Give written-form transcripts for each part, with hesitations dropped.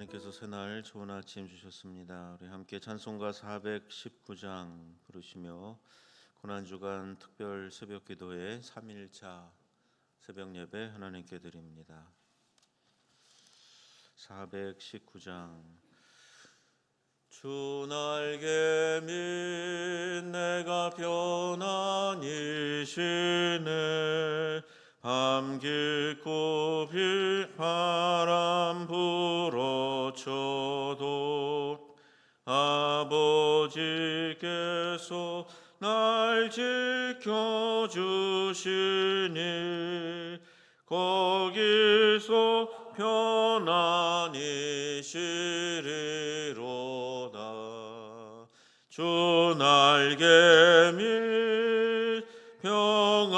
하나님께서 새날 좋은 아침 주셨습니다. 우리 함께 찬송가 419장 부르시며 고난주간 특별 새벽기도회 3일차 새벽예배 하나님께 드립니다. 419장. 주 날개 밑 내가 편안히 쉬네. 밤 깊고 바람 불어쳐도 아버지께서 날 지켜주시니 거기서 편안히 쉬리로다. 주 날개 밑 평안하라.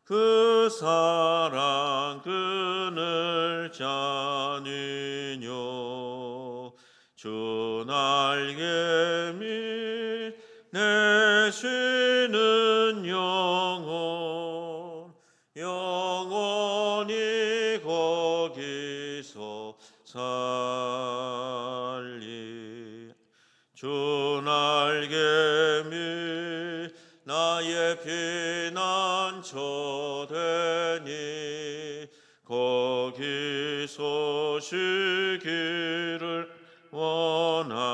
그 사랑 그늘 자니뇨. 주 날개 밑 내 쉬는 영혼 영원히 거기서 살리. 주 날개 밑 나의 피난처 되니 거기서 쉬기를 원하노라.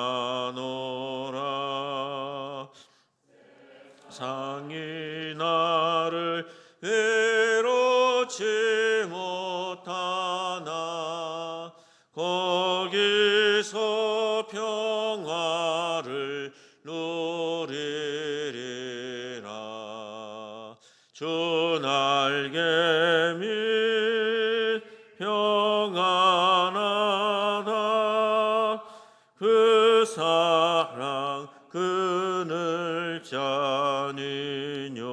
상이 나를 외롭지 못하나 거기서 평화를 누리리라. 주 날개 밑 평안하다. 그 사랑 그늘 자니뇨.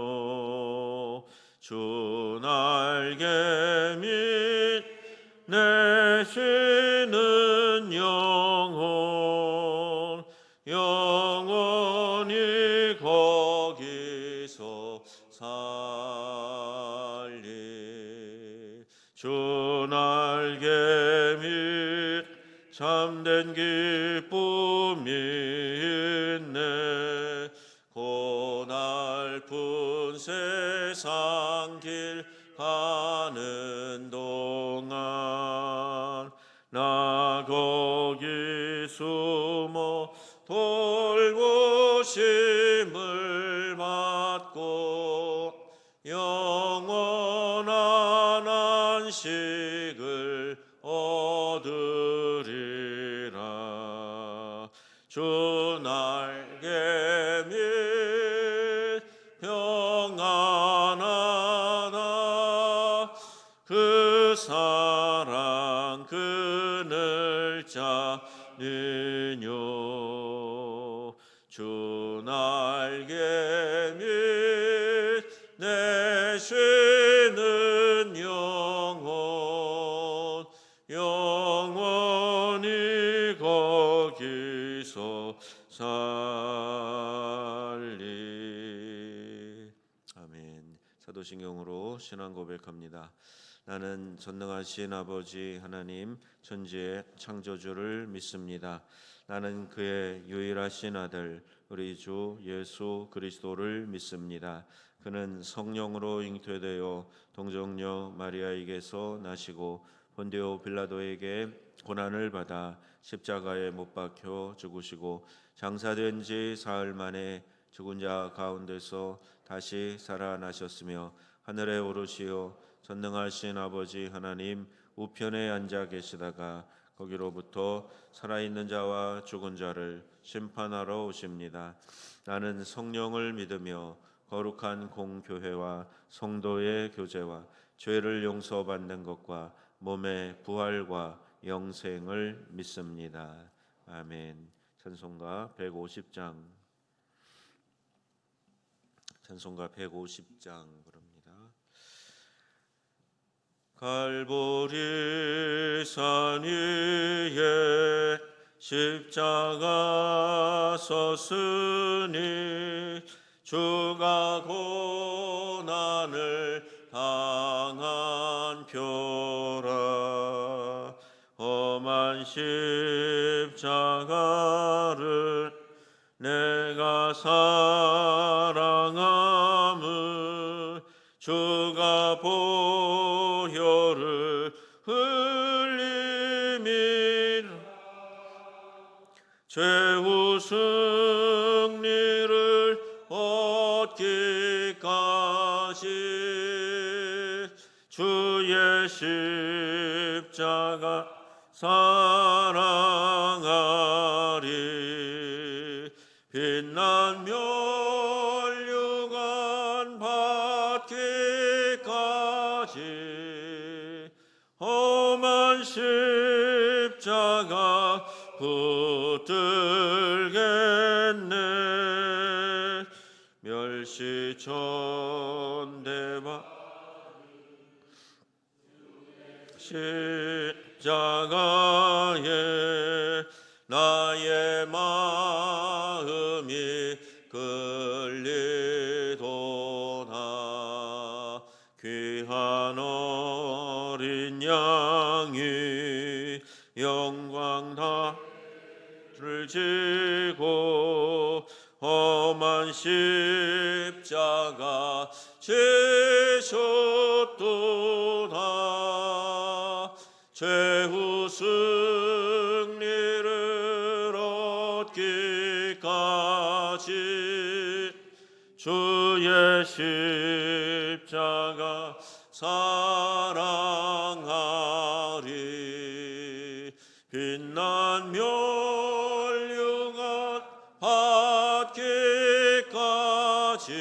주 날개 밑 내 쉬는 영혼 영원히 거기서 살리. 주 날개 밑 참된 기쁨이 있네. 고날픈 세상 길 가는 동안 나 거기 숨어 돌보심을 받고 영원한 안식을 얻으리라. 주 날개 밑 평안하다. 그 사랑 그늘 자니뇨. 주 날개 밑 내 쉬는 영혼 영원히 거기서 살리. 아멘. 사도신경으로 신앙 고백합니다. 나는 전능하신 아버지 하나님 천지의 창조주를 믿습니다. 나는 그의 유일하신 아들 우리 주 예수 그리스도를 믿습니다. 그는 성령으로 잉태되어 동정녀 마리아에게서 나시고 본디오 빌라도에게 고난을 받아 십자가에 못 박혀 죽으시고 장사된 지 사흘 만에 죽은 자 가운데서 다시 살아나셨으며 하늘에 오르시어 전능하신 아버지 하나님 우편에 앉아 계시다가 거기로부터 살아있는 자와 죽은 자를 심판하러 오십니다. 나는 성령을 믿으며 거룩한 공교회와 성도의 교제와 죄를 용서받는 것과 몸의 부활과 영생을 믿습니다. 아멘. 찬송가 150장. 찬송가 150장 부릅니다. 갈보리 산 위에 십자가 섰으니 주가 고난을 당한 표라. 십자가를 내가 사랑함을 주가 보혈을 흘림이라. 최후 승리를 얻기까지 주의 십자가 사랑하리. 빛난 멸류관 받기까지 험한 십자가 붙들겠네. 멸시천대받 십자가에 나의 마음이 끌리도다. 귀한 어린 양이 영광 다를 지고 험한 십자가 지셨도다. 최후 승리를 얻기까지 주의 십자가 사랑하리. 빛난 멸류관 받기까지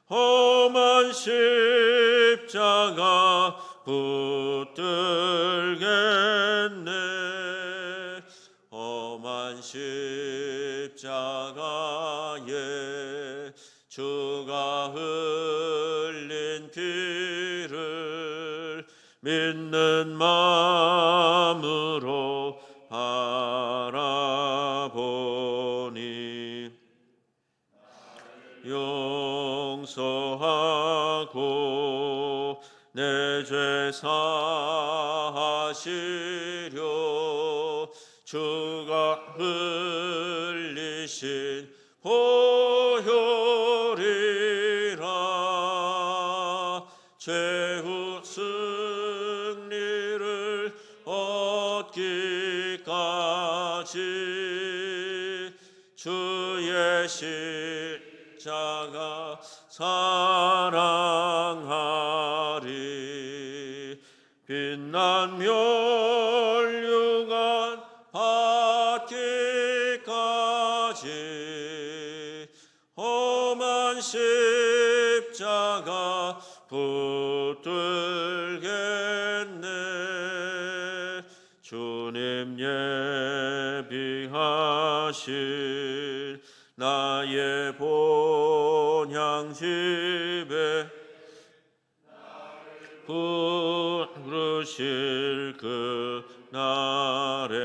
험한 십자가 붙들겠네. 험한 십자가에 주가 흘린 피를 믿는 마음으로 바라보니 용서하고 내 죄 사하시려 주가 흘리신 보혈이라. 최후 승리를 얻기까지 주의 십자가 사랑하리. 빛난 멸류관 받기까지 험한 십자가 붙들겠네. 주님 예비하신 나의 본향 집에 부르실 그 날에는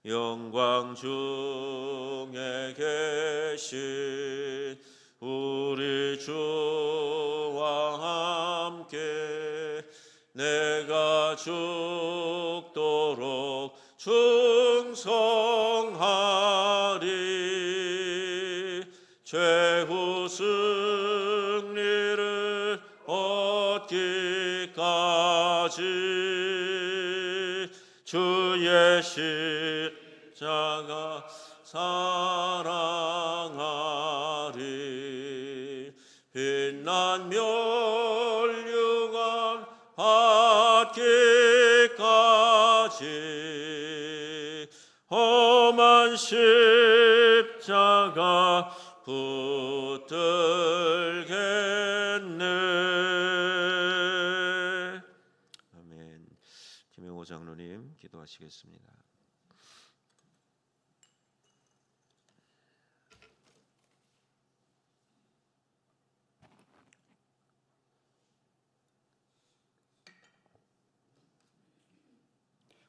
영광 중에 계신 우리 주와 함께 내가 죽도록 충성하리. 최후 승리를 얻기까지 주의 십자가 사랑하리. 빛난 멸류관 받기까지 험한 십자가 붙들겠네. 아멘. 김영호 장로님 기도하시겠습니다.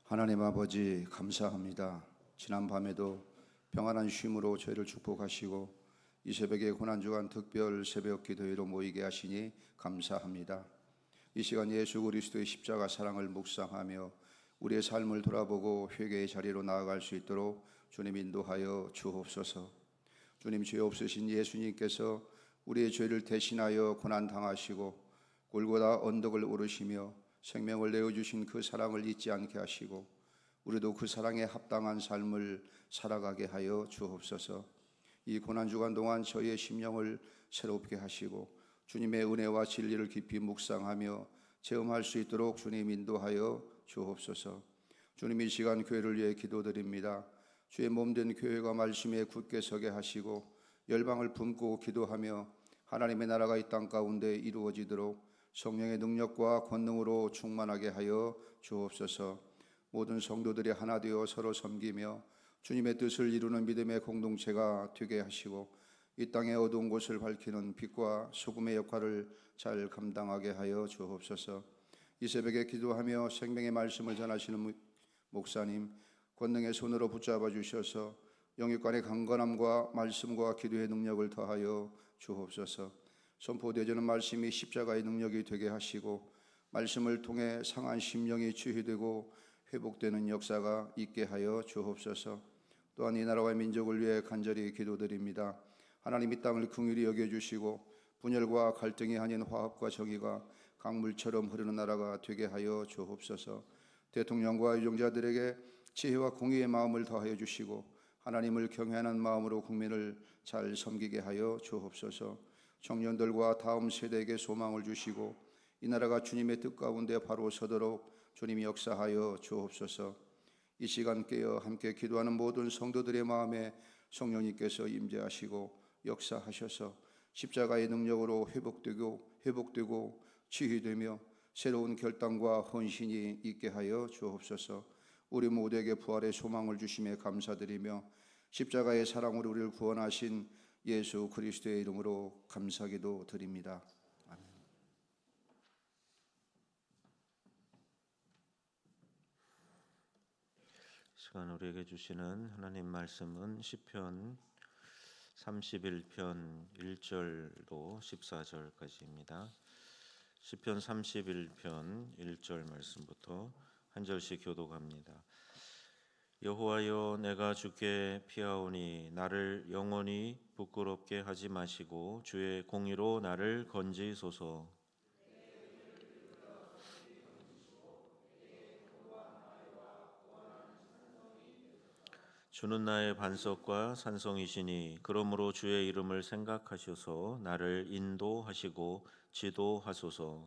하나님 아버지 감사합니다. 지난 밤에도 평안한 쉼으로 저희를 축복하시고 이 새벽에 고난주간 특별 새벽 기도회로 모이게 하시니 감사합니다. 이 시간 예수 그리스도의 십자가 사랑을 묵상하며 우리의 삶을 돌아보고 회개의 자리로 나아갈 수 있도록 주님 인도하여 주옵소서. 주님, 죄 없으신 예수님께서 우리의 죄를 대신하여 고난 당하시고 골고다 언덕을 오르시며 생명을 내어주신 그 사랑을 잊지 않게 하시고 우리도 그 사랑에 합당한 삶을 살아가게 하여 주옵소서. 이 고난 주간 동안 저희의 심령을 새롭게 하시고 주님의 은혜와 진리를 깊이 묵상하며 체험할 수 있도록 주님 인도하여 주옵소서. 주님, 이 시간 교회를 위해 기도드립니다. 주의 몸된 교회가 말씀에 굳게 서게 하시고 열방을 품고 기도하며 하나님의 나라가 이 땅 가운데 이루어지도록 성령의 능력과 권능으로 충만하게 하여 주옵소서. 모든 성도들이 하나 되어 서로 섬기며 주님의 뜻을 이루는 믿음의 공동체가 되게 하시고 이 땅의 어두운 곳을 밝히는 빛과 소금의 역할을 잘 감당하게 하여 주옵소서. 이 새벽에 기도하며 생명의 말씀을 전하시는 목사님 권능의 손으로 붙잡아 주셔서 영육간의 강건함과 말씀과 기도의 능력을 더하여 주옵소서. 선포되어지는 말씀이 십자가의 능력이 되게 하시고 말씀을 통해 상한 심령이 치유되고 회복되는 역사가 있게 하여 주옵소서. 또한 이 나라와 민족을 위해 간절히 기도드립니다. 하나님, 이 땅을 긍휼히 여겨주시고 분열과 갈등이 아닌 화합과 정의가 강물처럼 흐르는 나라가 되게 하여 주옵소서. 대통령과 유정자들에게 지혜와 공의의 마음을 더하여 주시고 하나님을 경외하는 마음으로 국민을 잘 섬기게 하여 주옵소서. 청년들과 다음 세대에게 소망을 주시고 이 나라가 주님의 뜻 가운데 바로 서도록 주님이 역사하여 주옵소서. 이 시간 깨어 함께 기도하는 모든 성도들의 마음에 성령님께서 임재하시고 역사하셔서 십자가의 능력으로 회복되고 치유되며 새로운 결단과 헌신이 있게 하여 주옵소서. 우리 모두에게 부활의 소망을 주심에 감사드리며 십자가의 사랑으로 우리를 구원하신 예수 그리스도의 이름으로 감사기도 드립니다. 아멘. 시간 우리에게 주시는 하나님 말씀은 시편 31편 1절로 14절까지입니다. 시편 31편 1절 말씀부터 한 절씩 교독합니다. 여호와여, 내가 주께 피하오니 나를 영원히 부끄럽게 하지 마시고 주의 공의로 나를 건지소서. 주는 나의 반석과 산성이시니 그러므로 주의 이름을 생각하셔서 나를 인도하시고 지도하소서.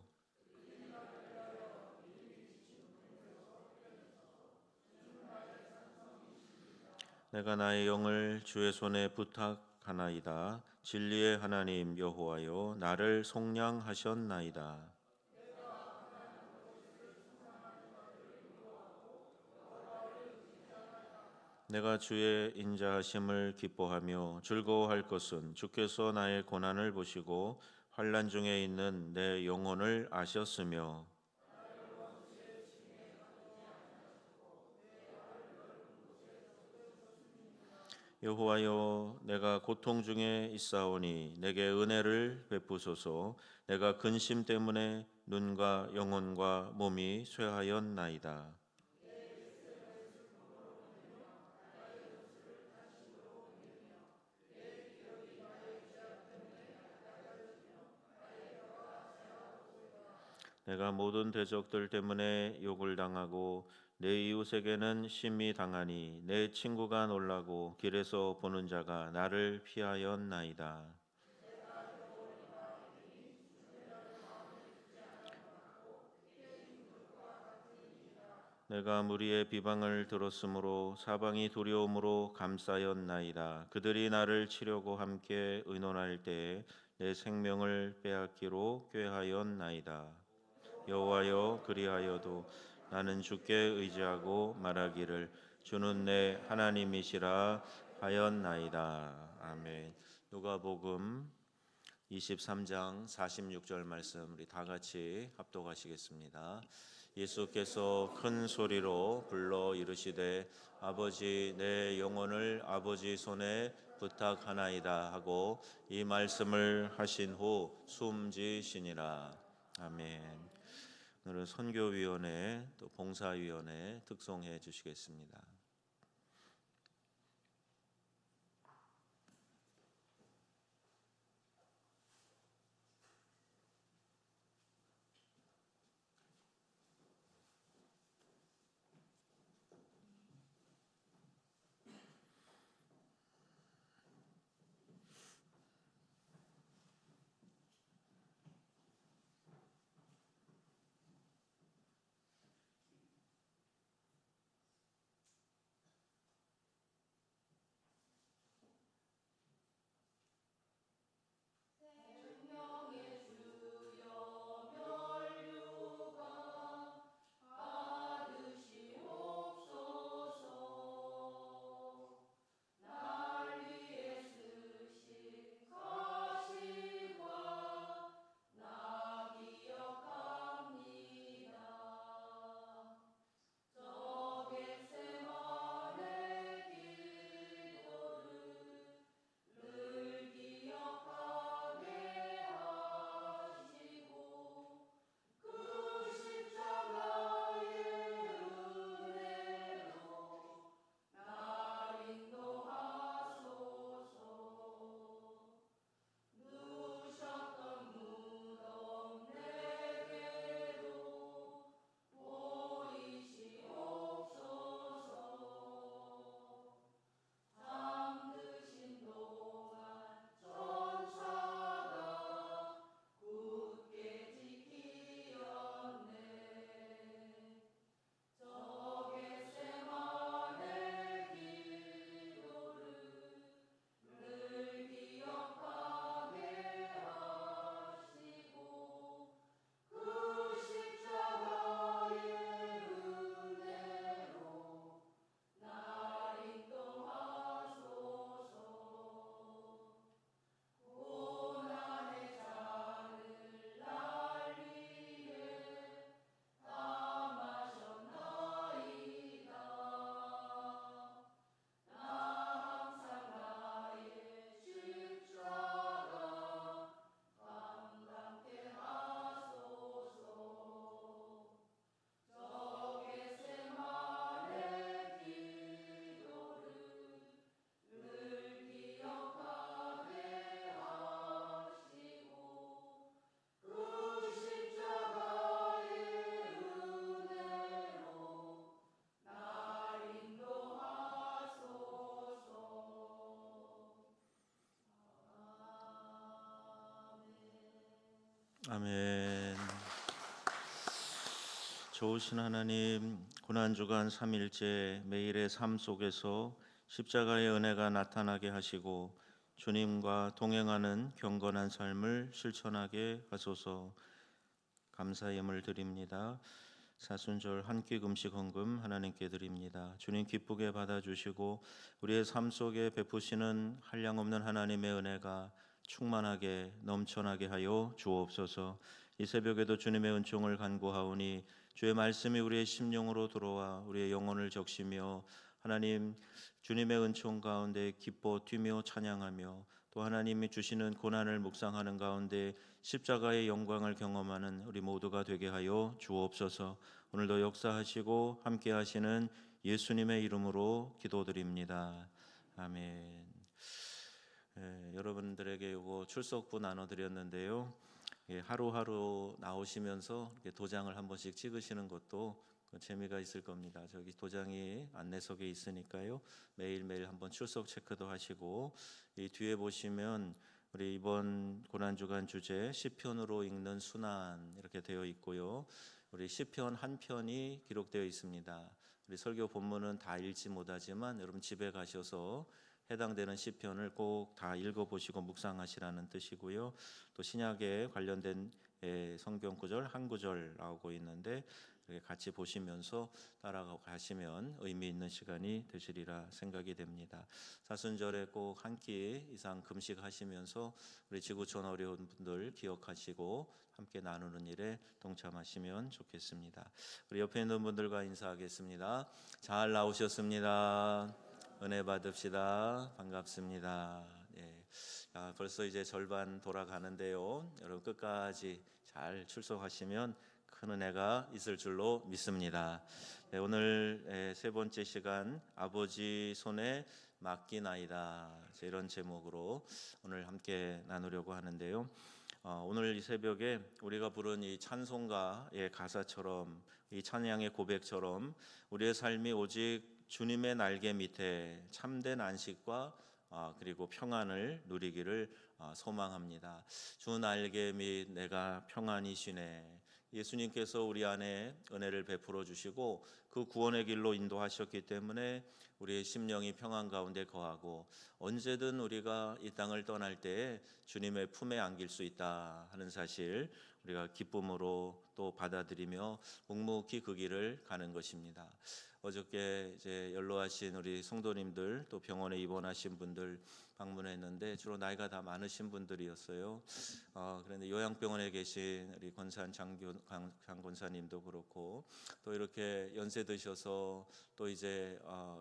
내가 나의 영을 주의 손에 부탁하나이다. 진리의 하나님 여호와여, 나를 속량하셨나이다. 내가 주의 인자하심을 기뻐하며 즐거워할 것은 주께서 나의 고난을 보시고 환난 중에 있는 내 영혼을 아셨으며 여호와여, 내가 고통 중에 있사오니 내게 은혜를 베푸소서. 내가 근심 때문에 눈과 영혼과 몸이 쇠하였나이다. 내가 모든 대적들 때문에 욕을 당하고 내 이웃에게는 심히 당하니 내 친구가 놀라고 길에서 보는 자가 나를 피하였나이다. 내가 무리의 비방을 들었으므로 사방이 두려움으로 감싸였나이다. 그들이 나를 치려고 함께 의논할 때에 내 생명을 빼앗기로 꾀하였나이다. 여호와여, 그리하여도 나는 주께 의지하고 말하기를 주는 내 하나님이시라 하였나이다. 아멘. 누가복음 23장 46절 말씀 우리 다 같이 합독하시겠습니다. 예수께서 큰 소리로 불러 이르시되 아버지, 내 영혼을 아버지 손에 부탁하나이다 하고 이 말씀을 하신 후 숨지시니라. 아멘. 오늘은 선교위원회 또 봉사위원회 특송해 주시겠습니다. 아멘. 좋으신 하나님, 고난주간 3일째 매일의 삶 속에서 십자가의 은혜가 나타나게 하시고 주님과 동행하는 경건한 삶을 실천하게 하소서. 감사의 예물 드립니다. 사순절 한 끼 금식 헌금 하나님께 드립니다. 주님 기쁘게 받아주시고 우리의 삶 속에 베푸시는 한량없는 하나님의 은혜가 충만하게 넘쳐나게 하여 주옵소서. 이 새벽에도 주님의 은총을 간구하오니 주의 말씀이 우리의 심령으로 들어와 우리의 영혼을 적시며 하나님 주님의 은총 가운데 기뻐 뛰며 찬양하며 또 하나님이 주시는 고난을 묵상하는 가운데 십자가의 영광을 경험하는 우리 모두가 되게 하여 주옵소서. 오늘도 역사하시고 함께 하시는 예수님의 이름으로 기도드립니다. 아멘. 여러분들에게 이거 출석부 나눠드렸는데요. 하루하루 나오시면서 이렇게 도장을 한 번씩 찍으시는 것도 재미가 있을 겁니다. 저기 도장이 안내석에 있으니까요. 매일매일 한번 출석 체크도 하시고 이 뒤에 보시면 우리 이번 고난주간 주제 시편으로 읽는 순환 이렇게 되어 있고요. 우리 시편 한 편이 기록되어 있습니다. 우리 설교 본문은 다 읽지 못하지만 여러분 집에 가셔서 해당되는 시편을 꼭 다 읽어보시고 묵상하시라는 뜻이고요. 또 신약에 관련된 성경 구절 한 구절 나오고 있는데 같이 보시면서 따라가고 가시면 의미 있는 시간이 되시리라 생각이 됩니다. 사순절에 꼭 한 끼 이상 금식하시면서 우리 지구촌 어려운 분들 기억하시고 함께 나누는 일에 동참하시면 좋겠습니다. 우리 옆에 있는 분들과 인사하겠습니다. 잘 나오셨습니다. 은혜 받읍시다. 반갑습니다. 벌써 이제 절반 돌아가는데요. 여러분 끝까지 잘 출석하시면 큰 큰 은혜가 있을 줄로 믿습니다. 네, 오늘 세 번째 시간 아버지 손에 맡기나이다, 이런 제목으로 오늘 함께 나누려고 하는데요. 오늘 이 새벽에 우리가 부른 이 찬송가의 가사처럼, 이 찬양의 고백처럼 우리의 삶이 오직 주님의 날개 밑에 참된 안식과 그리고 평안을 누리기를 소망합니다. 주 날개 밑 내가 평안히 쉬네. 예수님께서 우리 안에 은혜를 베풀어 주시고 그 구원의 길로 인도하셨기 때문에 우리의 심령이 평안 가운데 거하고 언제든 우리가 이 땅을 떠날 때에 주님의 품에 안길 수 있다 하는 사실, 우리가 기쁨으로 또 받아들이며 묵묵히 그 길을 가는 것입니다. 어저께 이제 연로하신 우리 성도님들, 또 병원에 입원하신 분들 방문했는데 주로 나이가 다 많으신 분들이었어요. 그런데 요양병원에 계신 우리 권산 장 권사님도 그렇고, 또 이렇게 연세 드셔서 또 이제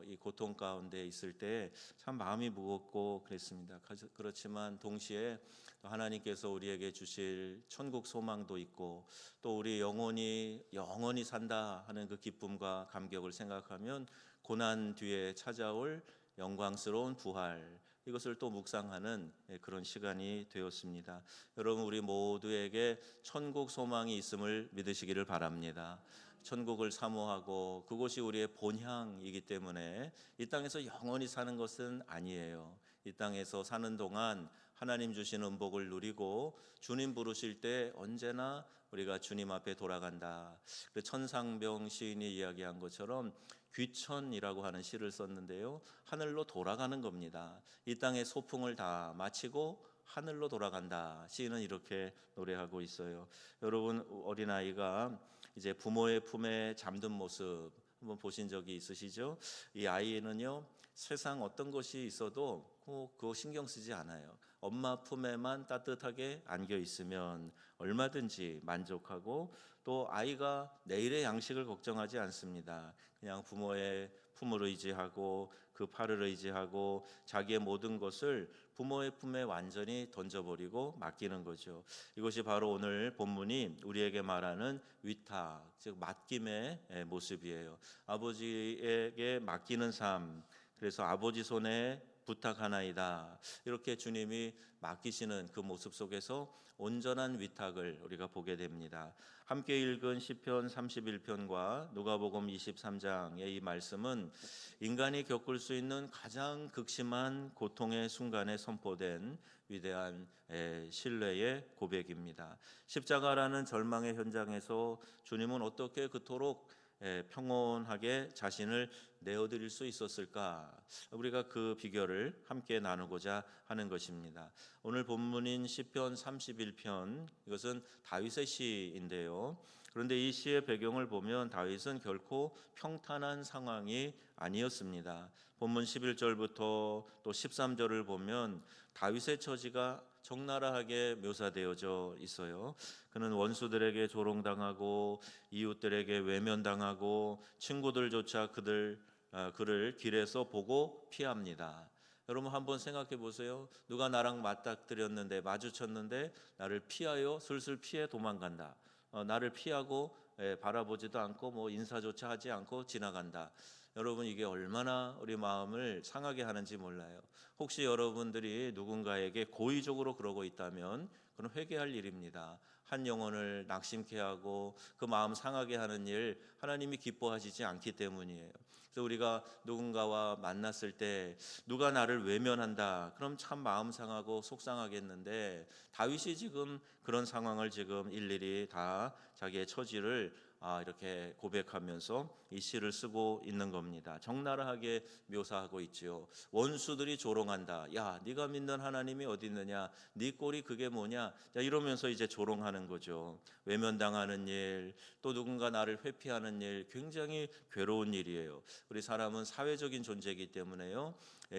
이 고통 가운데 있을 때 참 마음이 무겁고 그랬습니다. 그렇지만 동시에 또 하나님께서 우리에게 주실 천국 소망도 있고, 또 우리 영혼이 산다 하는 그 기쁨과 감격을 생각하면 고난 뒤에 찾아올 영광스러운 부활, 이것을 또 묵상하는 그런 시간이 되었습니다. 여러분, 우리 모두에게 천국 소망이 있음을 믿으시기를 바랍니다. 천국을 사모하고 그곳이 우리의 본향이기 때문에 이 땅에서 영원히 사는 것은 아니에요. 이 땅에서 사는 동안 하나님 주신 은복을 누리고 주님 부르실 때 언제나 우리가 주님 앞에 돌아간다. 천상병 시인이 이야기한 것처럼 귀천이라고 하는 시를 썼는데요, 하늘로 돌아가는 겁니다. 이 땅의 소풍을 다 마치고 하늘로 돌아간다. 시인은 이렇게 노래하고 있어요. 여러분, 어린아이가 이제 부모의 품에 잠든 모습 한번 보신 적이 있으시죠? 이 아이는요, 세상 어떤 것이 있어도 그거 신경 쓰지 않아요. 엄마 품에만 따뜻하게 안겨 있으면 얼마든지 만족하고, 또 아이가 내일의 양식을 걱정하지 않습니다. 그냥 부모의 품을 의지하고 그 팔을 의지하고 자기의 모든 것을 부모의 품에 완전히 던져버리고 맡기는 거죠. 이것이 바로 오늘 본문이 우리에게 말하는 위탁, 즉 맡김의 모습이에요. 아버지에게 맡기는 삶, 그래서 아버지 손에 부탁하나이다, 이렇게 주님이 맡기시는 그 모습 속에서 온전한 위탁을 우리가 보게 됩니다. 함께 읽은 시편 31편과 누가복음 23장의 이 말씀은 인간이 겪을 수 있는 가장 극심한 고통의 순간에 선포된 위대한 신뢰의 고백입니다. 십자가라는 절망의 현장에서 주님은 어떻게 그토록 평온하게 자신을 내어드릴 수 있었을까? 우리가 그 비결을 함께 나누고자 하는 것입니다. 오늘 본문인 시편 31편, 이것은 다윗의 시인데요. 그런데 이 시의 배경을 보면 다윗은 결코 평탄한 상황이 아니었습니다. 본문 11절부터 또 13절을 보면 다윗의 처지가 적나라하게 묘사되어져 있어요. 그는 원수들에게 조롱당하고 이웃들에게 외면당하고 친구들조차 그를 길에서 보고 피합니다. 여러분, 한번 생각해 보세요. 누가 나랑 맞닥뜨렸는데, 마주쳤는데 나를 피하여 슬슬 피해 도망간다. 나를 피하고 바라보지도 않고 인사조차 하지 않고 지나간다. 여러분, 이게 얼마나 우리 마음을 상하게 하는지 몰라요. 혹시 여러분들이 누군가에게 고의적으로 그러고 있다면 그건 회개할 일입니다. 한 영혼을 낙심케 하고 그 마음 상하게 하는 일, 하나님이 기뻐하시지 않기 때문이에요. 그래서 우리가 누군가와 만났을 때 누가 나를 외면한다, 그럼 참 마음 상하고 속상하겠는데, 다윗이 지금 그런 상황을 지금 일일이 다 자기의 처지를 이렇게 고백하면서 이 시를 쓰고 있는 겁니다. 적나라하게 묘사하고 있지요. 원수들이 조롱한다. 야, 네가 믿는 하나님이 어디 있느냐? 네 꼴이 그게 뭐냐? 이러면서 이제 조롱하는 거죠. 외면당하는 일, 또 누군가 나를 회피하는 일, 굉장히 괴로운 일이에요. 우리 사람은 사회적인 존재이기 때문에요,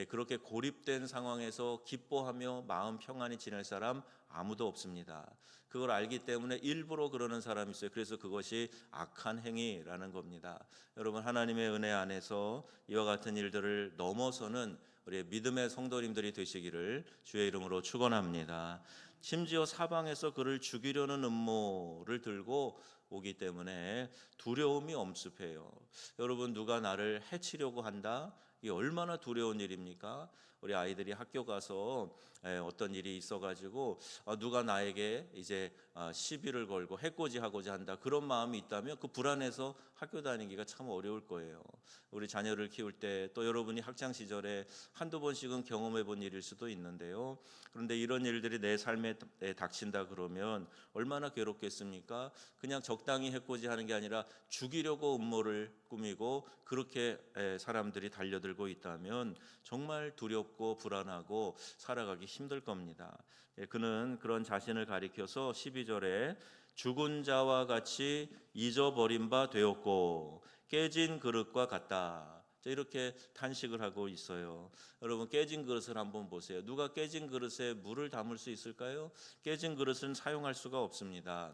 그렇게 고립된 상황에서 기뻐하며 마음 평안히 지낼 사람 아무도 없습니다. 그걸 알기 때문에 일부러 그러는 사람이 있어요. 그래서 그것이 악한 행위라는 겁니다. 여러분, 하나님의 은혜 안에서 이와 같은 일들을 넘어서는 우리 믿음의 성도님들이 되시기를 주의 이름으로 축원합니다. 심지어 사방에서 그를 죽이려는 음모를 들고 오기 때문에 두려움이 엄습해요. 여러분, 누가 나를 해치려고 한다? 이게 얼마나 두려운 일입니까? 우리 아이들이 학교 가서 어떤 일이 있어가지고 누가 나에게 이제 시비를 걸고 해코지하고자 한다, 그런 마음이 있다면 그 불안해서 학교 다니기가 참 어려울 거예요. 우리 자녀를 키울 때 또 여러분이 학창 시절에 한두 번씩은 경험해 본 일일 수도 있는데요. 그런데 이런 일들이 내 삶에 닥친다 그러면 얼마나 괴롭겠습니까? 그냥 적당히 해코지하는 게 아니라 죽이려고 음모를 꾸미고 그렇게 사람들이 달려들고 있다면 정말 두렵고 불안하고 살아가기 힘들 겁니다. 그는 그런 자신을 가리켜서 12절에 죽은 자와 같이 잊어버린 바 되었고 깨진 그릇과 같다, 이렇게 탄식을 하고 있어요. 여러분, 깨진 그릇을 한번 보세요. 누가 깨진 그릇에 물을 담을 수 있을까요? 깨진 그릇은 사용할 수가 없습니다.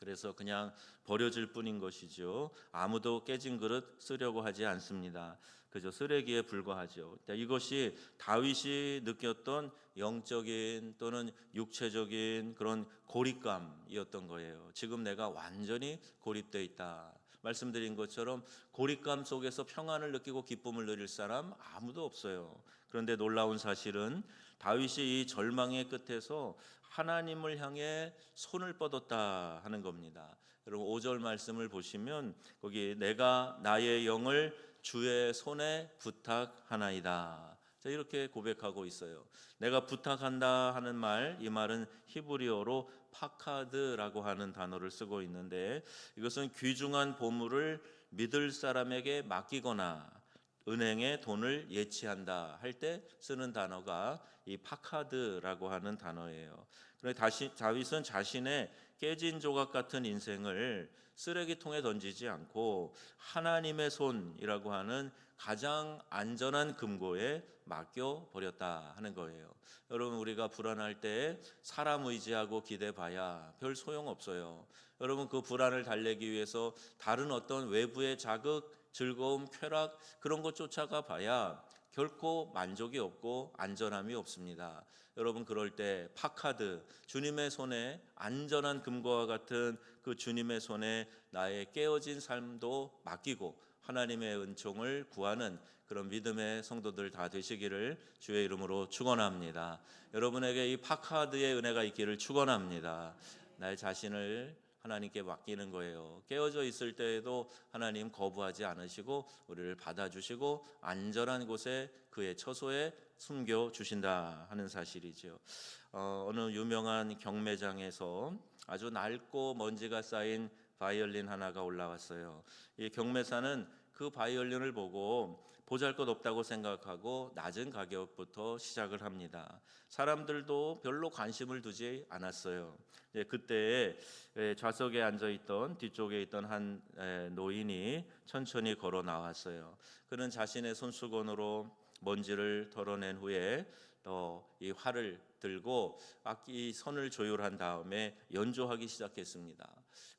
그래서 그냥 버려질 뿐인 것이죠. 아무도 깨진 그릇 쓰려고 하지 않습니다. 그저 쓰레기에 불과하죠. 이것이 다윗이 느꼈던 영적인 또는 육체적인 그런 고립감이었던 거예요. 지금 내가 완전히 고립되어 있다. 말씀드린 것처럼 고립감 속에서 평안을 느끼고 기쁨을 누릴 사람 아무도 없어요. 그런데 놀라운 사실은 다윗이 이 절망의 끝에서 하나님을 향해 손을 뻗었다 하는 겁니다. 여러분, 5절 말씀을 보시면 거기 내가 나의 영을 주의 손에 부탁하나이다, 이렇게 고백하고 있어요. 내가 부탁한다 하는 말, 이 말은 히브리어로 파카드라고 하는 단어를 쓰고 있는데 이것은 귀중한 보물을 믿을 사람에게 맡기거나 은행에 돈을 예치한다 할 때 쓰는 단어가 이 파카드라고 하는 단어예요. 그런데 다윗은 자신의 깨진 조각 같은 인생을 쓰레기통에 던지지 않고 하나님의 손이라고 하는 가장 안전한 금고에 맡겨 버렸다 하는 거예요. 여러분, 우리가 불안할 때 사람 의지하고 기대봐야 별 소용 없어요. 여러분, 그 불안을 달래기 위해서 다른 어떤 외부의 자극, 즐거움, 쾌락, 그런 것 쫓아가 봐야 결코 만족이 없고 안전함이 없습니다. 여러분, 그럴 때 파카드, 주님의 손에 안전한 금고와 같은 그 주님의 손에 나의 깨어진 삶도 맡기고 하나님의 은총을 구하는 그런 믿음의 성도들 다 되시기를 주의 이름으로 축원합니다. 여러분에게 이 파카드의 은혜가 있기를 축원합니다. 나의 자신을 하나님께 맡기는 거예요. 깨어져 있을 때에도 하나님 거부하지 않으시고 우리를 받아주시고 안전한 곳에 그의 처소에 숨겨 주신다 하는 사실이죠. 어느 유명한 경매장에서 아주 낡고 먼지가 쌓인 바이올린 하나가 올라왔어요. 이 경매사는 그 바이올린을 보고 보잘것없다고 생각하고 낮은 가격부터 시작을 합니다. 사람들도 별로 관심을 두지 않았어요. 그때 좌석에 앉아있던 뒤쪽에 있던 한 노인이 천천히 걸어 나왔어요. 그는 자신의 손수건으로 먼지를 털어낸 후에 이 활을 들고 악기 선을 조율한 다음에 연주하기 시작했습니다.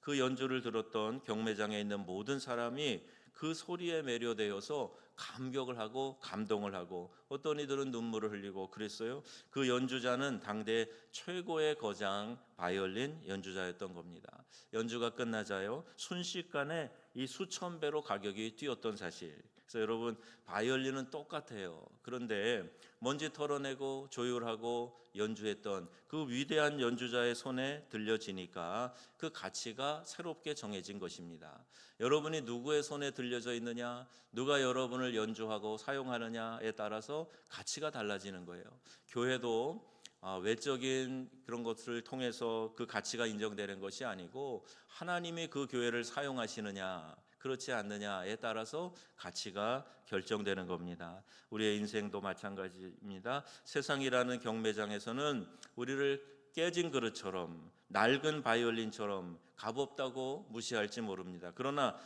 그 연주를 들었던 경매장에 있는 모든 사람이 그 소리에 매료되어서 감격을 하고 감동을 하고 어떤 이들은 눈물을 흘리고 그랬어요. 그 연주자는 당대 최고의 거장 바이올린 연주자였던 겁니다. 연주가 끝나자요, 순식간에 이 수천 배로 가격이 뛰었던 사실. 그래서 여러분, 바이올린은 똑같아요. 그런데 먼지 털어내고 조율하고 연주했던 그 위대한 연주자의 손에 들려지니까 그 가치가 새롭게 정해진 것입니다. 여러분이 누구의 손에 들려져 있느냐, 누가 여러분을 연주하고 사용하느냐에 따라서 가치가 달라지는 거예요. 교회도 외적인 그런 것을 통해서 그 가치가 인정되는 것이 아니고 하나님이 그 교회를 사용하시느냐 그렇지 않느냐에 따라서 가치가 결정되는 겁니다. 우리의 인생도 마찬가지입니다. 세상이라는 경매장에서는 우리를 깨진 그릇처럼 낡은 바이올린처럼 값없다고 무시할지 모릅니다. 그러나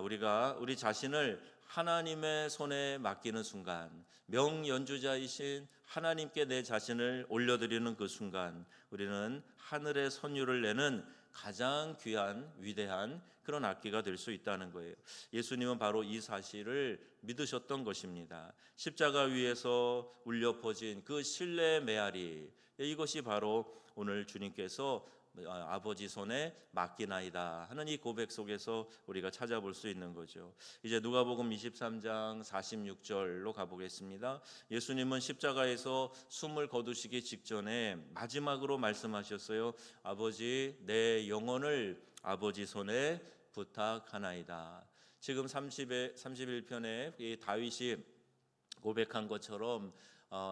우리가 우리 자신을 하나님의 손에 맡기는 순간, 명연주자이신 하나님께 내 자신을 올려드리는 그 순간 우리는 하늘의 선율을 내는 가장 귀한 위대한 그런 악기가 될 수 있다는 거예요. 예수님은 바로 이 사실을 믿으셨던 것입니다. 십자가 위에서 울려 퍼진 그 신뢰의 메아리, 이것이 바로 오늘 주님께서 아버지 손에 맡기나이다 하는 이 고백 속에서 우리가 찾아볼 수 있는 거죠. 이제 누가복음 23장 46절로 가보겠습니다. 예수님은 십자가에서 숨을 거두시기 직전에 마지막으로 말씀하셨어요. 아버지, 내 영혼을 아버지 손에 부탁하나이다. 지금 31편에 이 다윗이 고백한 것처럼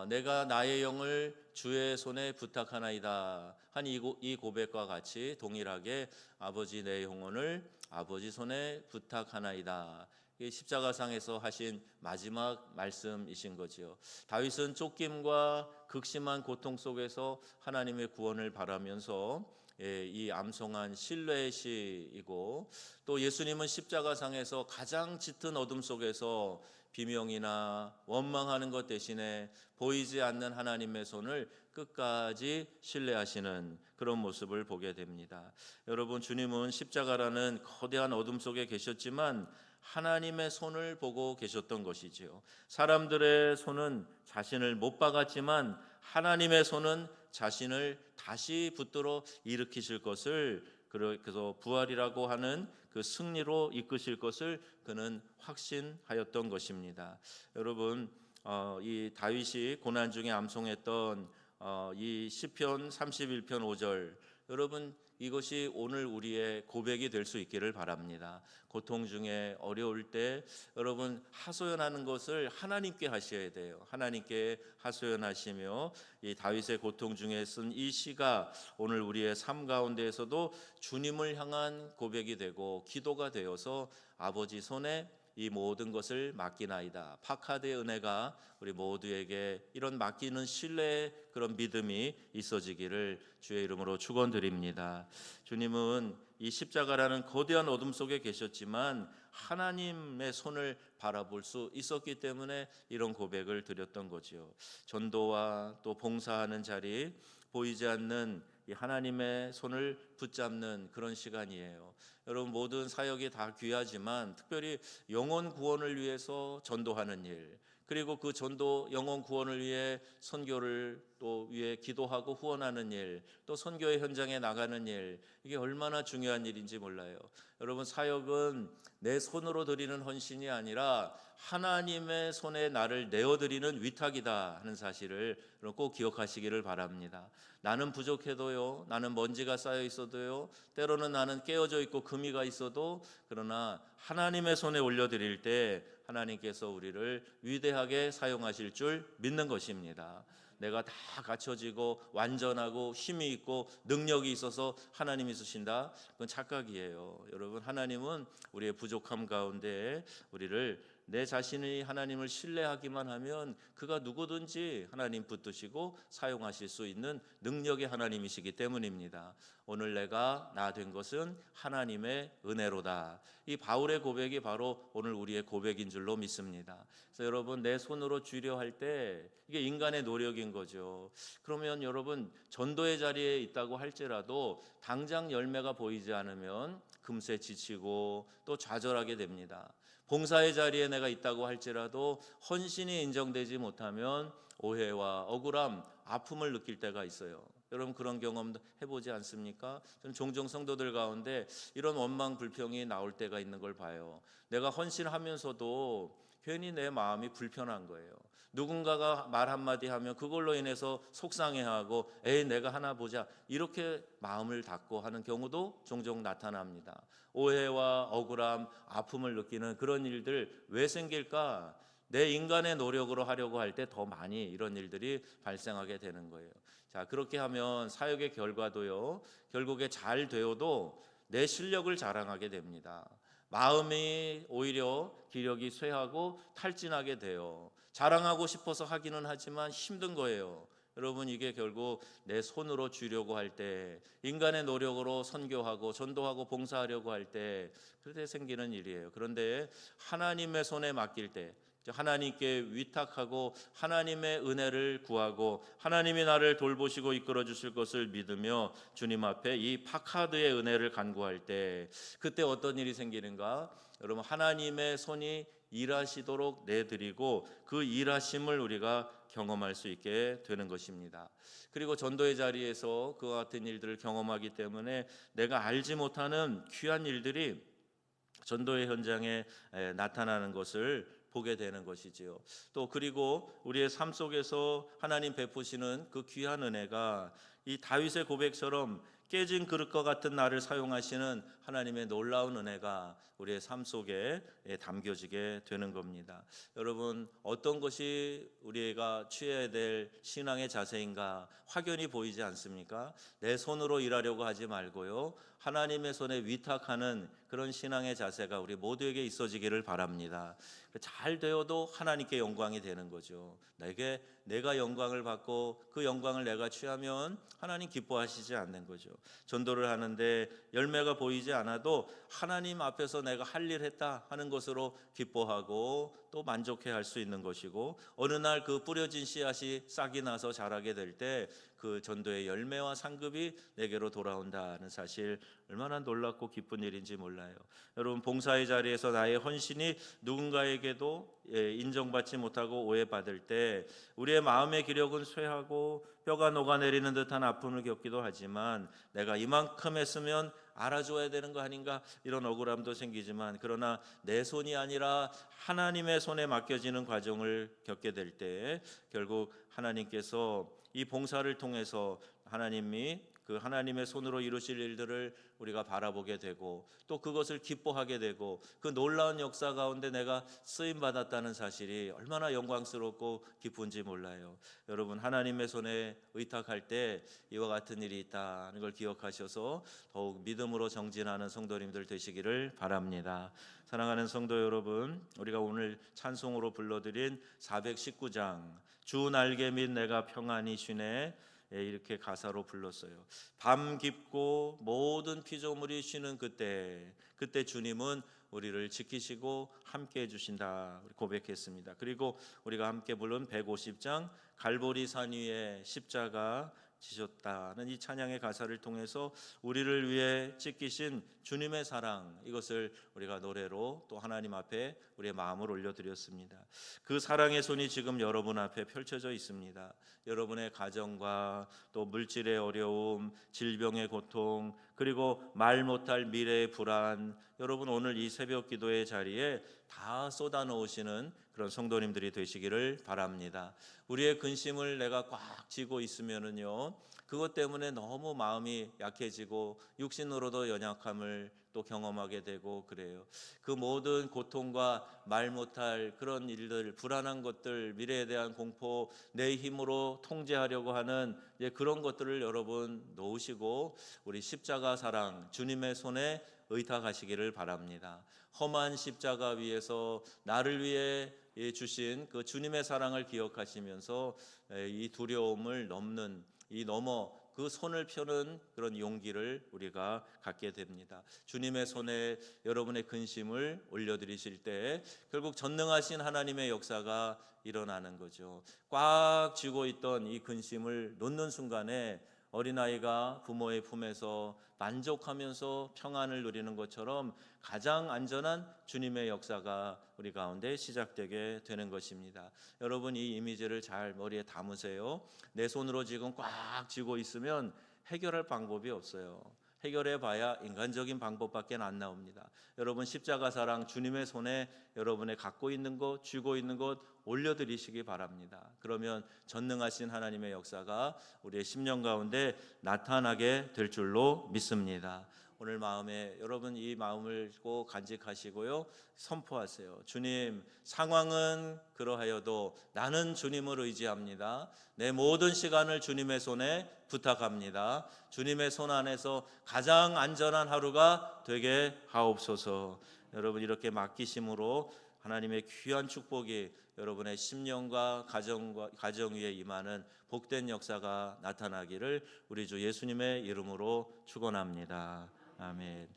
내가 나의 영을 주의 손에 부탁하나이다 한 이 고백과 같이 동일하게 아버지 내 영혼을 아버지 손에 부탁하나이다. 이 십자가상에서 하신 마지막 말씀이신 거지요. 다윗은 쫓김과 극심한 고통 속에서 하나님의 구원을 바라면서 이 암송한 신뢰의 시이고, 또 예수님은 십자가상에서 가장 짙은 어둠 속에서 비명이나 원망하는 것 대신에 보이지 않는 하나님의 손을 끝까지 신뢰하시는 그런 모습을 보게 됩니다. 여러분, 주님은 십자가라는 거대한 어둠 속에 계셨지만 하나님의 손을 보고 계셨던 것이지요. 사람들의 손은 자신을 못 박았지만 하나님의 손은 자신을 다시 붙들어 일으키실 것을, 그래서 부활이라고 하는 그 승리로 이끄실 것을 그는 확신하였던 것입니다. 여러분, 이 다윗이 고난 중에 암송했던 이 시편 31편 5절, 여러분 이것이 오늘 우리의 고백이 될 수 있기를 바랍니다. 고통 중에 어려울 때 여러분 하소연하는 것을 하나님께 하셔야 돼요. 하나님께 하소연하시며 이 다윗의 고통 중에 쓴 이 시가 오늘 우리의 삶 가운데에서도 주님을 향한 고백이 되고 기도가 되어서 아버지 손에 이 모든 것을 맡기나이다. 파카드의 은혜가 우리 모두에게 이런 맡기는 신뢰의 그런 믿음이 있어지기를 주의 이름으로 축원드립니다. 주님은 이 십자가라는 거대한 어둠 속에 계셨지만 하나님의 손을 바라볼 수 있었기 때문에 이런 고백을 드렸던 거지요. 전도와 또 봉사하는 자리, 보이지 않는 이 하나님의 손을 붙잡는 그런 시간이에요. 여러분, 모든 사역이 다 귀하지만 특별히 영혼 구원을 위해서 전도하는 일, 그리고 그 전도 영혼 구원을 위해 선교를 또 위해 기도하고 후원하는 일, 또 선교의 현장에 나가는 일, 이게 얼마나 중요한 일인지 몰라요. 여러분, 사역은 내 손으로 드리는 헌신이 아니라 하나님의 손에 나를 내어드리는 위탁이다 하는 사실을 꼭 기억하시기를 바랍니다. 나는 부족해도요, 나는 먼지가 쌓여 있어도요, 때로는 나는 깨어져 있고 금이가 있어도, 그러나 하나님의 손에 올려드릴 때 하나님께서 우리를 위대하게 사용하실 줄 믿는 것입니다. 내가 다 갖춰지고 완전하고 힘이 있고 능력이 있어서 하나님이 쓰신다, 그건 착각이에요. 여러분, 하나님은 우리의 부족함 가운데 우리를, 내 자신이 하나님을 신뢰하기만 하면 그가 누구든지 하나님 붙드시고 사용하실 수 있는 능력의 하나님이시기 때문입니다. 오늘 내가 나 된 것은 하나님의 은혜로다. 이 바울의 고백이 바로 오늘 우리의 고백인 줄로 믿습니다. 그래서 여러분, 내 손으로 쥐려 할 때 이게 인간의 노력인 거죠. 그러면 여러분, 전도의 자리에 있다고 할지라도 당장 열매가 보이지 않으면 금세 지치고 또 좌절하게 됩니다. 봉사의 자리에 내가 있다고 할지라도 헌신이 인정되지 못하면 오해와 억울함, 아픔을 느낄 때가 있어요. 여러분, 그런 경험 해보지 않습니까? 저는 종종 성도들 가운데 이런 원망 불평이 나올 때가 있는 걸 봐요. 내가 헌신하면서도 괜히 내 마음이 불편한 거예요. 누군가가 말 한마디 하면 그걸로 인해서 속상해하고 에이 내가 하나 보자, 이렇게 마음을 닫고 하는 경우도 종종 나타납니다. 오해와 억울함, 아픔을 느끼는 그런 일들 왜 생길까? 내 인간의 노력으로 하려고 할 때 더 많이 이런 일들이 발생하게 되는 거예요. 자, 그렇게 하면 사역의 결과도요, 결국에 잘 되어도 내 실력을 자랑하게 됩니다. 마음이 오히려 기력이 쇠하고 탈진하게 돼요. 자랑하고 싶어서 하기는 하지만 힘든 거예요. 여러분, 이게 결국 내 손으로 쥐려고 할 때, 인간의 노력으로 선교하고 전도하고 봉사하려고 할 때, 그때 생기는 일이에요. 그런데 하나님의 손에 맡길 때, 하나님께 위탁하고 하나님의 은혜를 구하고 하나님이 나를 돌보시고 이끌어 주실 것을 믿으며 주님 앞에 이 파카드의 은혜를 간구할 때 그때 어떤 일이 생기는가? 여러분, 하나님의 손이 일하시도록 내드리고 그 일하심을 우리가 경험할 수 있게 되는 것입니다. 그리고 전도의 자리에서 그와 같은 일들을 경험하기 때문에 내가 알지 못하는 귀한 일들이 전도의 현장에 나타나는 것을 보게 되는 것이지요. 또 그리고 우리의 삶 속에서 하나님 베푸시는 그 귀한 은혜가 이 다윗의 고백처럼 깨진 그릇과 같은 나를 사용하시는 하나님의 놀라운 은혜가 우리의 삶 속에 담겨지게 되는 겁니다. 여러분, 어떤 것이 우리가 취해야 될 신앙의 자세인가 확연히 보이지 않습니까? 내 손으로 일하려고 하지 말고요, 하나님의 손에 위탁하는 그런 신앙의 자세가 우리 모두에게 있어지기를 바랍니다. 잘 되어도 하나님께 영광이 되는 거죠. 내가 영광을 받고 그 영광을 내가 취하면 하나님 기뻐하시지 않는 거죠. 전도를 하는데 열매가 보이지 않아도 하나님 앞에서 내가 할 일 했다 하는 것으로 기뻐하고 또 만족해 할 수 있는 것이고, 어느 날 그 뿌려진 씨앗이 싹이 나서 자라게 될 때 그 전도의 열매와 상급이 내게로 돌아온다는 사실, 얼마나 놀랍고 기쁜 일인지 몰라요. 여러분, 봉사의 자리에서 나의 헌신이 누군가에게도 인정받지 못하고 오해받을 때 우리의 마음의 기력은 쇠하고 뼈가 녹아내리는 듯한 아픔을 겪기도 하지만, 내가 이만큼 했으면 알아줘야 되는 거 아닌가, 이런 억울함도 생기지만, 그러나 내 손이 아니라 하나님의 손에 맡겨지는 과정을 겪게 될 때 결국 하나님께서 이 봉사를 통해서 하나님이 그 하나님의 손으로 이루실 일들을 우리가 바라보게 되고, 또 그것을 기뻐하게 되고, 그 놀라운 역사 가운데 내가 쓰임 받았다는 사실이 얼마나 영광스럽고 기쁜지 몰라요. 여러분, 하나님의 손에 의탁할 때 이와 같은 일이 있다는 걸 기억하셔서 더욱 믿음으로 정진하는 성도님들 되시기를 바랍니다. 사랑하는 성도 여러분, 우리가 오늘 찬송으로 불러드린 419장 주 날개 및 내가 평안히 쉬네, 이렇게 가사로 불렀어요. 밤 깊고 모든 피조물이 쉬는 그때 주님은 우리를 지키시고 함께 해주신다 고백했습니다. 그리고 우리가 함께 부른 150장 갈보리 산 위에 십자가 지셨다는 이 찬양의 가사를 통해서 우리를 위해 찢기신 주님의 사랑, 이것을 우리가 노래로 또 하나님 앞에 우리의 마음을 올려드렸습니다. 그 사랑의 손이 지금 여러분 앞에 펼쳐져 있습니다. 여러분의 가정과 또 물질의 어려움, 질병의 고통, 그리고 말 못할 미래의 불안, 여러분 오늘 이 새벽 기도의 자리에 다 쏟아 놓으시는 그런 성도님들이 되시기를 바랍니다. 우리의 근심을 내가 꽉 쥐고 있으면은요, 그것 때문에 너무 마음이 약해지고 육신으로도 연약함을 또 경험하게 되고 그래요. 그 모든 고통과 말 못할 그런 일들, 불안한 것들, 미래에 대한 공포, 내 힘으로 통제하려고 하는 그런 것들을 여러분 놓으시고 우리 십자가 사랑, 주님의 손에 의탁하시기를 바랍니다. 험한 십자가 위에서 나를 위해 주신 그 주님의 사랑을 기억하시면서 이 두려움을 넘어 그 손을 펴는 그런 용기를 우리가 갖게 됩니다. 주님의 손에 여러분의 근심을 올려드리실 때 결국 전능하신 하나님의 역사가 일어나는 거죠. 꽉 쥐고 있던 이 근심을 놓는 순간에 어린아이가 부모의 품에서 만족하면서 평안을 누리는 것처럼 가장 안전한 주님의 역사가 우리 가운데 시작되게 되는 것입니다. 여러분, 이 이미지를 잘 머리에 담으세요. 내 손으로 지금 꽉 쥐고 있으면 해결할 방법이 없어요. 해결해 봐야 인간적인 방법밖에 안 나옵니다. 여러분, 십자가 사랑 주님의 손에 여러분의 갖고 있는 것, 쥐고 있는 것 올려드리시기 바랍니다. 그러면 전능하신 하나님의 역사가 우리의 심령 가운데 나타나게 될 줄로 믿습니다. 오늘 마음에 여러분 이 마음을 꼭 간직하시고요, 선포하세요. 주님, 상황은 그러하여도 나는 주님을 의지합니다. 내 모든 시간을 주님의 손에 부탁합니다. 주님의 손 안에서 가장 안전한 하루가 되게 하옵소서. 여러분, 이렇게 맡기심으로 하나님의 귀한 축복이 여러분의 심령과 가정 위에 임하는 복된 역사가 나타나기를 우리 주 예수님의 이름으로 축원합니다. 아멘.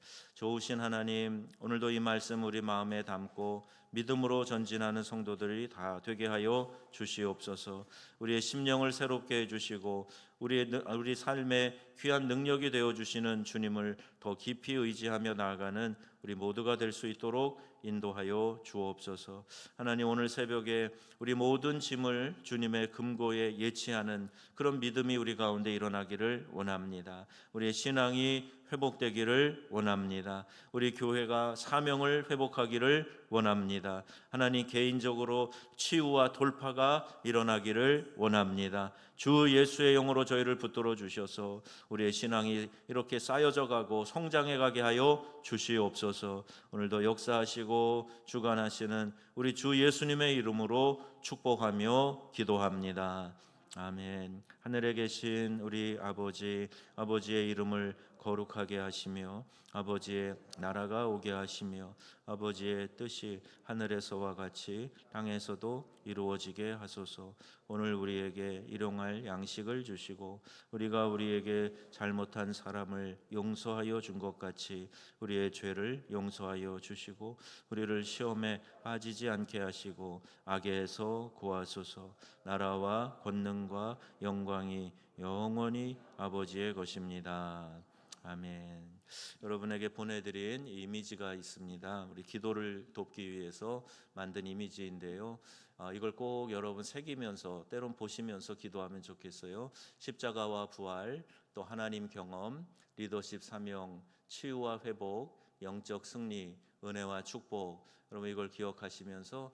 좋으신 하나님, 오늘도 이 말씀 우리 마음에 담고 믿음으로 전진하는 성도들이 다 되게 하여 주시옵소서. 우리의 심령을 새롭게 해주시고 우리 삶의 귀한 능력이 되어 주시는 주님을 더 깊이 의지하며 나아가는 우리 모두가 될 수 있도록 인도하여 주옵소서. 하나님, 오늘 새벽에 우리 모든 짐을 주님의 금고에 예치하는 그런 믿음이 우리 가운데 일어나기를 원합니다. 우리의 신앙이 회복되기를 원합니다. 우리 교회가 사명을 회복하기를 원합니다. 하나님, 개인적으로 치유와 돌파가 일어나기를 원합니다. 주 예수의 영으로 저희를 붙들어 주셔서 우리의 신앙이 이렇게 쌓여져 가고 성장해 가게 하여 주시옵소서. 오늘도 역사하시고 주관하시는 우리 주 예수님의 이름으로 축복하며 기도합니다. 아멘. 하늘에 계신 우리 아버지의 이름을 거룩하게 하시며 아버지의 나라가 오게 하시며 아버지의 뜻이 하늘에서와 같이 땅에서도 이루어지게 하소서. 오늘 우리에게 일용할 양식을 주시고 우리가 우리에게 잘못한 사람을 용서하여 준 것 같이 우리의 죄를 용서하여 주시고 우리를 시험에 빠지지 않게 하시고 악에서 구하소서. 나라와 권능과 영광이 영원히 아버지의 것입니다. 아멘. 여러분에게 보내드린 이미지가 있습니다. 우리 기도를 돕기 위해서 만든 이미지인데요. 이걸 꼭 여러분 새기면서 때론 보시면서 기도하면 좋겠어요. 십자가와 부활, 또 하나님 경험, 리더십 사명, 치유와 회복, 영적 승리, 은혜와 축복. 여러분 이걸 기억하시면서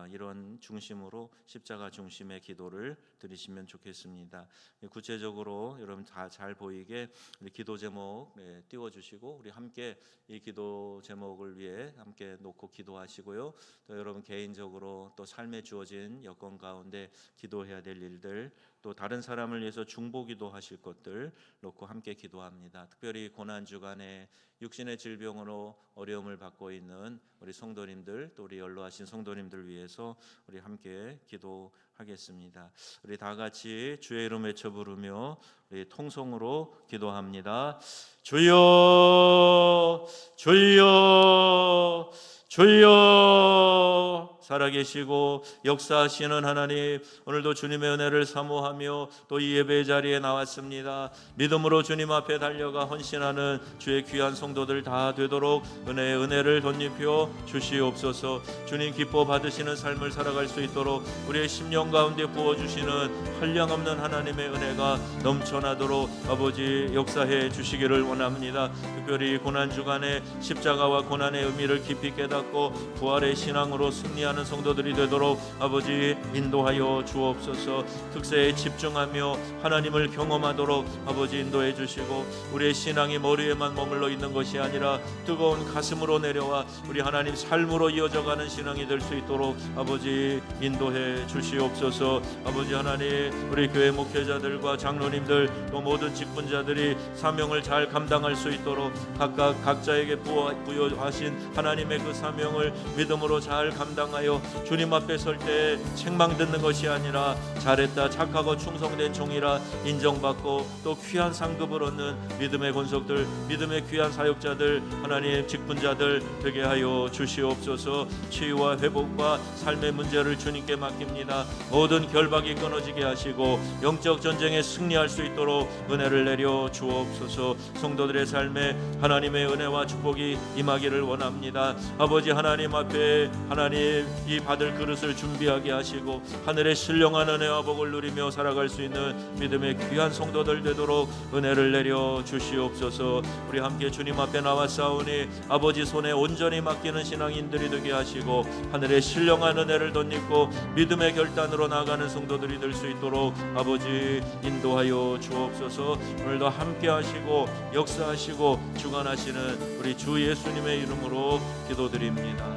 이런 중심으로 십자가 중심의 기도를 드리시면 좋겠습니다. 구체적으로 여러분 다 잘 보이게 우리 기도 제목 띄워주시고 우리 함께 이 기도 제목을 위해 함께 놓고 기도하시고요. 또 여러분 개인적으로 또 삶에 주어진 여건 가운데 기도해야 될 일들, 또 다른 사람을 위해서 중보기도 하실 것들 놓고 함께 기도합니다. 특별히 고난 주간에 육신의 질병으로 어려움을 받고 있는 우리 성도님들, 또 우리 연로하신 성도님들 위해서 우리 함께 기도하겠습니다. 우리 다 같이 주의 이름 외쳐 부르며 우리 통성으로 기도합니다. 주여, 주여, 주여. 살아계시고 역사하시는 하나님, 오늘도 주님의 은혜를 사모하며 또 이 예배 자리에 나왔습니다. 믿음으로 주님 앞에 달려가 헌신하는 주의 귀한 성도들 다 되도록 은혜를 덧입혀 주시옵소서. 주님 기뻐 받으시는 삶을 살아갈 수 있도록 우리의 심령 가운데 부어주시는 한량없는 하나님의 은혜가 넘쳐나도록 아버지 역사해 주시기를 원합니다. 특별히 고난주간에 십자가와 고난의 의미를 깊이 깨닫고 부활의 신앙으로 승리하는 성도들이 되도록 아버지 인도하여 주옵소서. 특세에 집중하며 하나님을 경험하도록 아버지 인도해 주시고 우리의 신앙이 머리에만 머물러 있는 것이 아니라 뜨거운 가슴으로 내려와 우리 하나님 삶으로 이어져가는 신앙이 될 수 있도록 아버지 인도해 주시옵소서. 아버지 하나님, 우리 교회 목회자들과 장로님들 또 모든 직분자들이 사명을 잘 감당할 수 있도록 각각 각자에게 부여하신 하나님의 그 사명을 믿음으로 잘 감당하여 주님 앞에 설 때 책망 듣는 것이 아니라 잘했다, 착하고 충성된 종이라 인정받고 또 귀한 상급을 얻는 믿음의 권속들, 믿음의 귀한 사역자들, 하나님 직분자들 되게 하여 주시옵소서. 치유와 회복과 삶의 문제를 주님께 맡깁니다. 모든 결박이 끊어지게 하시고 영적 전쟁에 승리할 수 있도록 은혜를 내려 주옵소서. 성도들의 삶에 하나님의 은혜와 축복이 임하기를 원합니다. 아버지 하나님 앞에 하나님 이 받을 그릇을 준비하게 하시고 하늘의 신령한 은혜와 복을 누리며 살아갈 수 있는 믿음의 귀한 성도들 되도록 은혜를 내려 주시옵소서. 우리 함께 주님 앞에 나왔사오니 아버지 손에 온전히 맡기는 신앙인들이 되게 하시고 하늘의 신령한 은혜를 덧입고 믿음의 결단으로 나아가는 성도들이 될 수 있도록 아버지 인도하여 주옵소서. 오늘도 함께 하시고 역사하시고 주관하시는 우리 주 예수님의 이름으로 기도드립니다.